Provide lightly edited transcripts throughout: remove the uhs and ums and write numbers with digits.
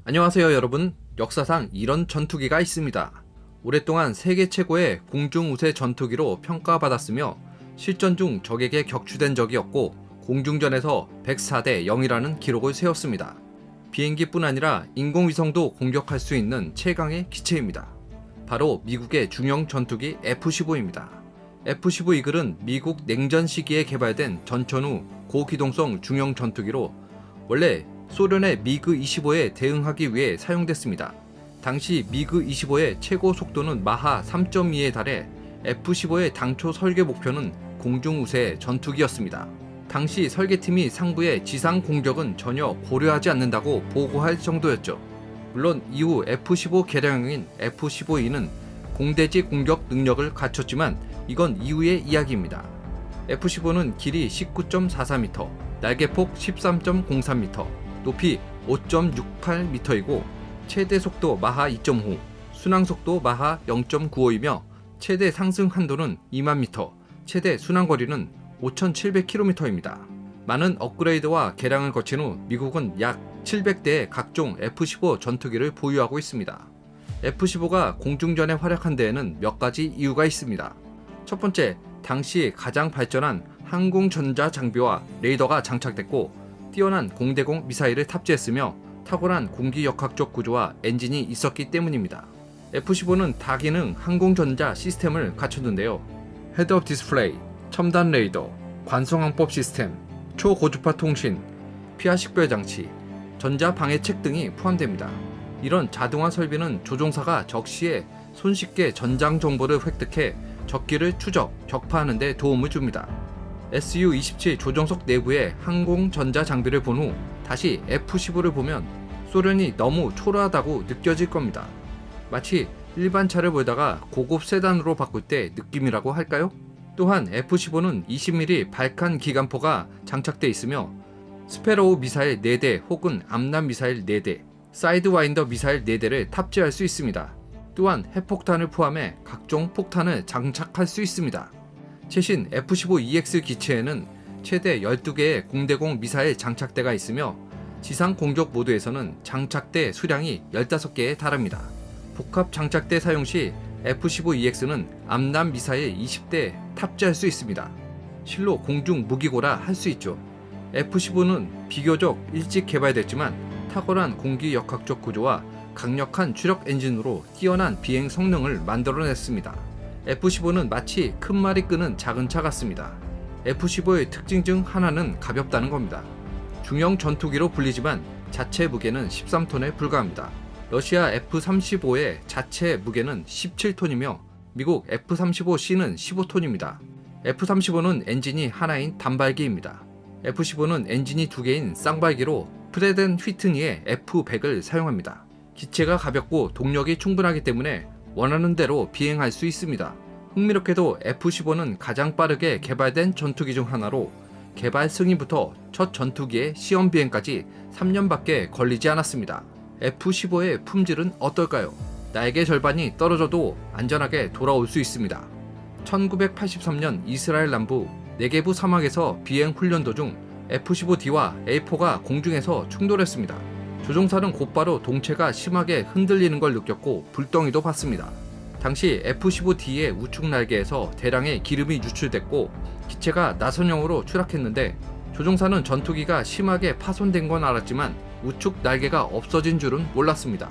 안녕하세요 여러분. 역사상 이런 전투기가 있습니다. 오랫동안 세계 최고의 공중우세 전투기로 평가받았으며 실전 중 적에게 격추된 적이 없고 공중전에서 104대 0이라는 기록을 세웠습니다. 비행기뿐 아니라 인공위성도 공격할 수 있는 최강의 기체입니다. 바로 미국의 중형 전투기 F-15입니다. F-15 이글은 미국 냉전 시기에 개발된 전천후 고기동성 중형 전투기로 원래 소련의 미그-25에 대응하기 위해 사용됐습니다. 당시 미그-25의 최고 속도는 마하 3.2에 달해 F-15의 당초 설계 목표는 공중우세 전투기였습니다. 당시 설계팀이 상부의 지상 공격은 전혀 고려하지 않는다고 보고할 정도였죠. 물론 이후 F-15 개량형인 F-15E는 공대지 공격 능력을 갖췄지만 이건 이후의 이야기입니다. F-15는 길이 19.44m, 날개폭 13.03m, 높이 5.68m이고 최대 속도 마하 2.5, 순항속도 마하 0.95이며 최대 상승 한도는 2만 m, 최대 순항거리는 5,700km입니다. 많은 업그레이드와 개량을 거친 후 미국은 약 700대의 각종 F-15 전투기를 보유하고 있습니다. F-15가 공중전에 활약한 데에는 몇 가지 이유가 있습니다. 첫 번째, 당시 가장 발전한 항공전자 장비와 레이더가 장착됐고 뛰어난 공대공 미사일을 탑재했으며 탁월한 공기역학적 구조와 엔진이 있었기 때문입니다. F-15는 다기능 항공전자 시스템을 갖췄는데요. 헤드업 디스플레이, 첨단 레이더, 관성항법 시스템, 초고주파 통신, 피하 식별 장치, 전자 방해책 등이 포함됩니다. 이런 자동화 설비는 조종사가 적시에 손쉽게 전장 정보를 획득해 적기를 추적, 격파하는 데 도움을 줍니다. Su-27 조종석 내부의 항공 전자 장비를 본 후 다시 F-15를 보면 소련이 너무 초라하다고 느껴질 겁니다. 마치 일반 차를 몰다가 고급 세단으로 바꿀 때 느낌이라고 할까요? 또한 F-15는 20mm 발칸 기관포가 장착돼 있으며 스페로우 미사일 4대 혹은 암람 미사일 4대, 사이드와인더 미사일 4대를 탑재할 수 있습니다. 또한 핵폭탄을 포함해 각종 폭탄을 장착할 수 있습니다. 최신 F-15EX 기체에는 최대 12개의 공대공 미사일 장착대가 있으며 지상 공격 모드에서는 장착대 수량이 15개에 달합니다. 복합 장착대 사용 시 F-15EX는 암람 미사일 20대 탑재할 수 있습니다. 실로 공중 무기고라 할 수 있죠. F-15는 비교적 일찍 개발됐지만 탁월한 공기역학적 구조와 강력한 추력 엔진으로 뛰어난 비행 성능을 만들어냈습니다. F-15는 마치 큰 말이 끄는 작은 차 같습니다. F-15의 특징 중 하나는 가볍다는 겁니다. 중형 전투기로 불리지만 자체 무게는 13톤에 불과합니다. 러시아 F-35의 자체 무게는 17톤이며 미국 F-35C는 15톤입니다. F-35는 엔진이 하나인 단발기입니다. F-15는 엔진이 2개인 쌍발기로 프레덴 휘트니의 F-100을 사용합니다. 기체가 가볍고 동력이 충분하기 때문에 원하는 대로 비행할 수 있습니다. 흥미롭게도 F-15는 가장 빠르게 개발된 전투기 중 하나로 개발 승인부터 첫 전투기의 시험 비행까지 3년밖에 걸리지 않았습니다. F-15의 품질은 어떨까요? 날개 절반이 떨어져도 안전하게 돌아올 수 있습니다. 1983년 이스라엘 남부 네게부 사막에서 비행 훈련 도중 F-15D와 A4가 공중에서 충돌했습니다. 조종사는 곧바로 동체가 심하게 흔들리는 걸 느꼈고 불덩이도 봤습니다. 당시 F-15D의 우측 날개에서 대량의 기름이 유출됐고 기체가 나선형으로 추락했는데 조종사는 전투기가 심하게 파손된 건 알았지만 우측 날개가 없어진 줄은 몰랐습니다.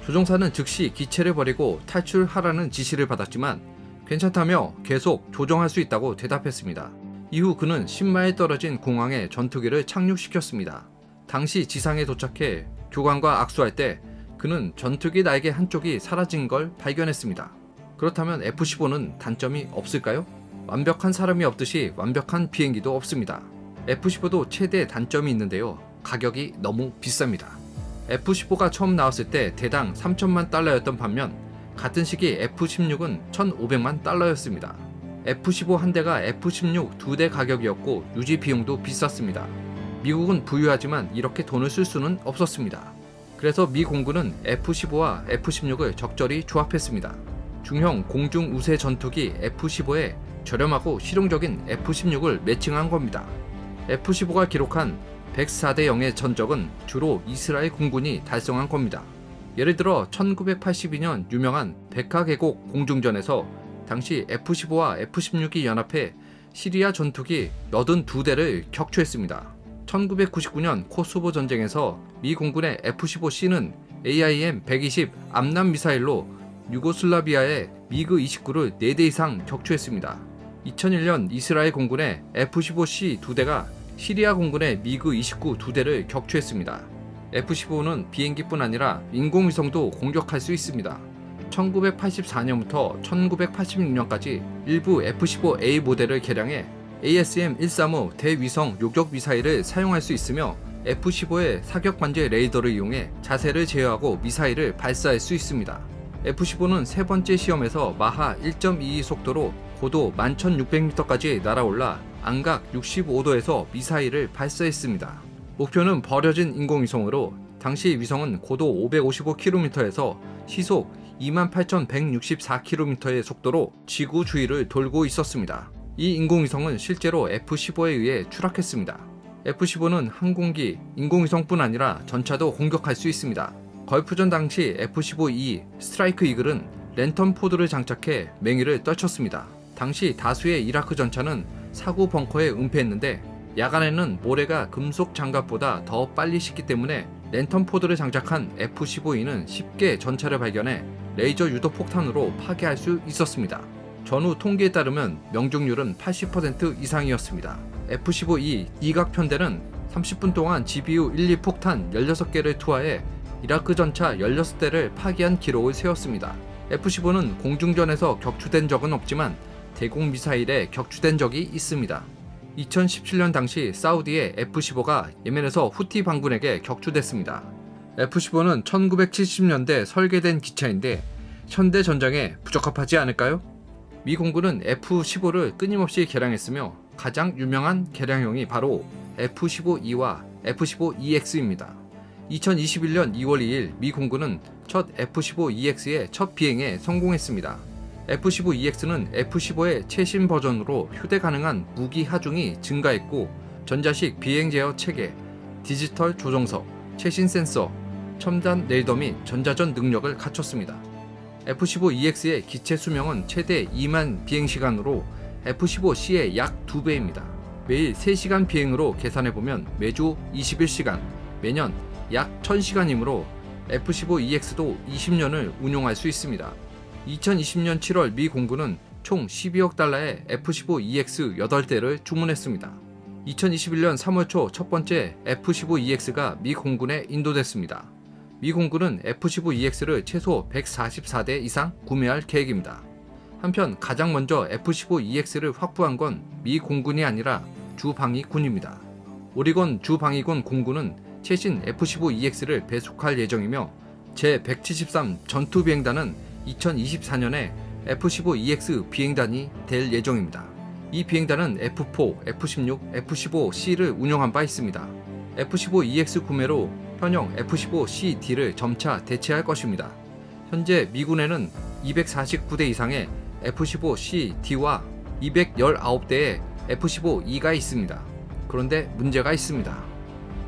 조종사는 즉시 기체를 버리고 탈출하라는 지시를 받았지만 괜찮다며 계속 조종할 수 있다고 대답했습니다. 이후 그는 10마일 떨어진 공항에 전투기를 착륙시켰습니다. 당시 지상에 도착해 교관과 악수할 때 그는 전투기 날개 한쪽이 사라진 걸 발견했습니다. 그렇다면 F-15는 단점이 없을까요? 완벽한 사람이 없듯이 완벽한 비행기도 없습니다. F-15도 최대 단점이 있는데요. 가격이 너무 비쌉니다. F-15가 처음 나왔을 때 대당 3천만 달러였던 반면 같은 시기 F-16은 1,500만 달러였습니다. F-15 한 대가 F-16 2대 가격이었고 유지 비용도 비쌌습니다. 미국은 부유하지만 이렇게 돈을 쓸 수는 없었습니다. 그래서 미 공군은 F-15와 F-16을 적절히 조합했습니다. 중형 공중 우세 전투기 F-15에 저렴하고 실용적인 F-16을 매칭한 겁니다. F-15가 기록한 104대 0의 전적은 주로 이스라엘 공군이 달성한 겁니다. 예를 들어 1982년 유명한 베카 계곡 공중전에서 당시 F-15와 F-16이 연합해 시리아 전투기 82대를 격추했습니다. 1999년 코소보 전쟁에서 미 공군의 F-15C는 AIM-120 암람 미사일로 유고슬라비아의 미그-29를 4대 이상 격추했습니다. 2001년 이스라엘 공군의 F-15C 2대가 시리아 공군의 미그-29 2대를 격추했습니다. F-15는 비행기뿐 아니라 인공위성도 공격할 수 있습니다. 1984년부터 1986년까지 일부 F-15A 모델을 개량해 ASM-135 대위성 요격 미사일을 사용할 수 있으며 F-15의 사격 관제 레이더를 이용해 자세를 제어하고 미사일을 발사할 수 있습니다. F-15는 세 번째 시험에서 마하 1.22 속도로 고도 11,600m까지 날아올라 안각 65도에서 미사일을 발사했습니다. 목표는 버려진 인공위성으로 당시 위성은 고도 555km에서 시속 28,164km의 속도로 지구 주위를 돌고 있었습니다. 이 인공위성은 실제로 F-15에 의해 추락했습니다. F-15는 항공기, 인공위성뿐 아니라 전차도 공격할 수 있습니다. 걸프전 당시 F-15E 스트라이크 이글은 랜턴 포드를 장착해 맹위를 떨쳤습니다. 당시 다수의 이라크 전차는 사구 벙커에 은폐했는데 야간에는 모래가 금속 장갑보다 더 빨리 식기 때문에 랜턴 포드를 장착한 F-15E는 쉽게 전차를 발견해 레이저 유도 폭탄으로 파괴할 수 있었습니다. 전후 통계에 따르면 명중률은 80% 이상이었습니다. F-15E 이각 편대는 30분 동안 GBU 1, 2 폭탄 16개를 투하해 이라크 전차 16대를 파괴한 기록을 세웠습니다. F-15는 공중전에서 격추된 적은 없지만 대공 미사일에 격추된 적이 있습니다. 2017년 당시 사우디의 F-15가 예멘에서 후티 반군에게 격추됐습니다. F-15는 1970년대 설계된 기차인데 현대 전장에 부적합하지 않을까요? 미 공군은 F-15를 끊임없이 개량했으며 가장 유명한 개량형이 바로 F-15E와 F-15EX입니다. 2021년 2월 2일 미 공군은 첫 F-15EX의 첫 비행에 성공했습니다. F-15EX는 F-15의 최신 버전으로 휴대 가능한 무기 하중이 증가했고 전자식 비행 제어 체계, 디지털 조정석, 최신 센서, 첨단 레이더 및 전자전 능력을 갖췄습니다. F-15EX의 기체 수명은 최대 2만 비행시간으로 F-15C의 약 2배입니다. 매일 3시간 비행으로 계산해보면 매주 21시간, 매년 약 1000시간이므로 F-15EX도 20년을 운용할 수 있습니다. 2020년 7월 미 공군은 총 12억 달러의 F-15EX 8대를 주문했습니다. 2021년 3월 초 첫 번째 F-15EX가 미 공군에 인도됐습니다. 미 공군은 F-15EX를 최소 144대 이상 구매할 계획입니다. 한편 가장 먼저 F-15EX를 확보한 건 미 공군이 아니라 주방위군입니다. 오리건 주방위군 공군은 최신 F-15EX를 배속할 예정이며 제173 전투비행단은 2024년에 F-15EX 비행단이 될 예정입니다. 이 비행단은 F-4, F-16, F-15C를 운용한 바 있습니다. F-15EX 구매로 현역 F-15CD를 점차 대체할 것입니다. 현재 미군에는 249대 이상의 F-15CD와 219대의 F-15E가 있습니다. 그런데 문제가 있습니다.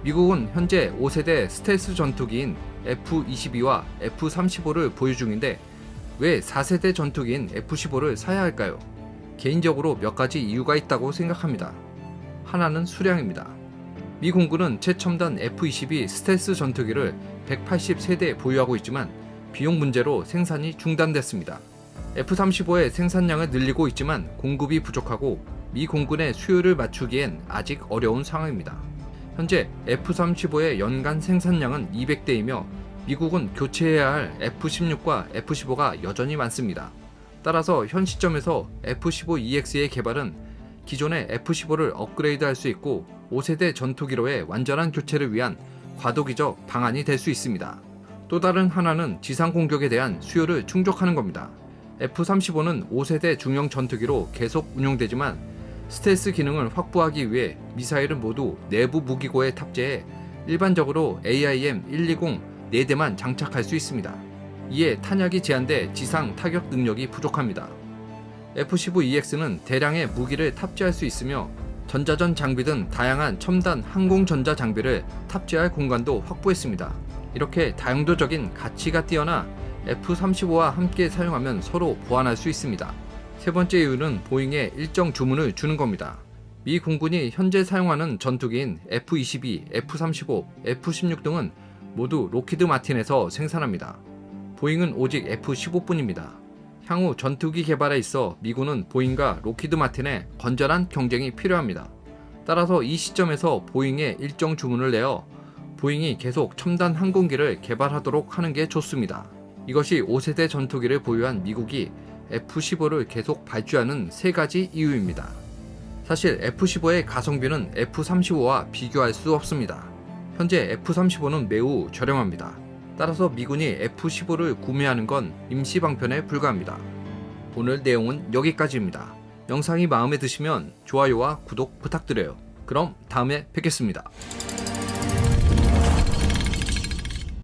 미국은 현재 5세대 스텔스 전투기인 F-22와 F-35를 보유 중인데 왜 4세대 전투기인 F-15를 사야 할까요? 개인적으로 몇 가지 이유가 있다고 생각합니다. 하나는 수량입니다. 미 공군은 최첨단 F-22 스텔스 전투기를 180세대 보유하고 있지만 비용 문제로 생산이 중단됐습니다. F-35의 생산량을 늘리고 있지만 공급이 부족하고 미 공군의 수요를 맞추기엔 아직 어려운 상황입니다. 현재 F-35의 연간 생산량은 200대이며 미국은 교체해야 할 F-16과 F-15가 여전히 많습니다. 따라서 현 시점에서 F-15EX의 개발은 기존의 F-15를 업그레이드할 수 있고 5세대 전투기로의 완전한 교체를 위한 과도기적 방안이 될 수 있습니다. 또 다른 하나는 지상 공격에 대한 수요를 충족하는 겁니다. F-35는 5세대 중형 전투기로 계속 운용되지만 스텔스 기능을 확보하기 위해 미사일은 모두 내부 무기고에 탑재해 일반적으로 AIM-120 4대만 장착할 수 있습니다. 이에 탄약이 제한돼 지상 타격 능력이 부족합니다. F-15EX는 대량의 무기를 탑재할 수 있으며 전자전 장비 등 다양한 첨단 항공전자 장비를 탑재할 공간도 확보했습니다. 이렇게 다용도적인 가치가 뛰어나 F-35와 함께 사용하면 서로 보완할 수 있습니다. 세 번째 이유는 보잉에 일정 주문을 주는 겁니다. 미 공군이 현재 사용하는 전투기인 F-22, F-35, F-16 등은 모두 록히드 마틴에서 생산합니다. 보잉은 오직 F-15뿐입니다. 향후 전투기 개발에 있어 미군은 보잉과 록히드 마틴의 건전한 경쟁이 필요합니다. 따라서 이 시점에서 보잉에 일정 주문을 내어 보잉이 계속 첨단 항공기를 개발하도록 하는 게 좋습니다. 이것이 5세대 전투기를 보유한 미국이 F-15를 계속 발주하는 세 가지 이유입니다. 사실 F-15의 가성비는 F-35와 비교할 수 없습니다. 현재 F-35는 매우 저렴합니다. 따라서 미군이 F-15를 구매하는 건 임시 방편에 불과합니다. 오늘 내용은 여기까지입니다. 영상이 마음에 드시면 좋아요와 구독 부탁드려요. 그럼 다음에 뵙겠습니다.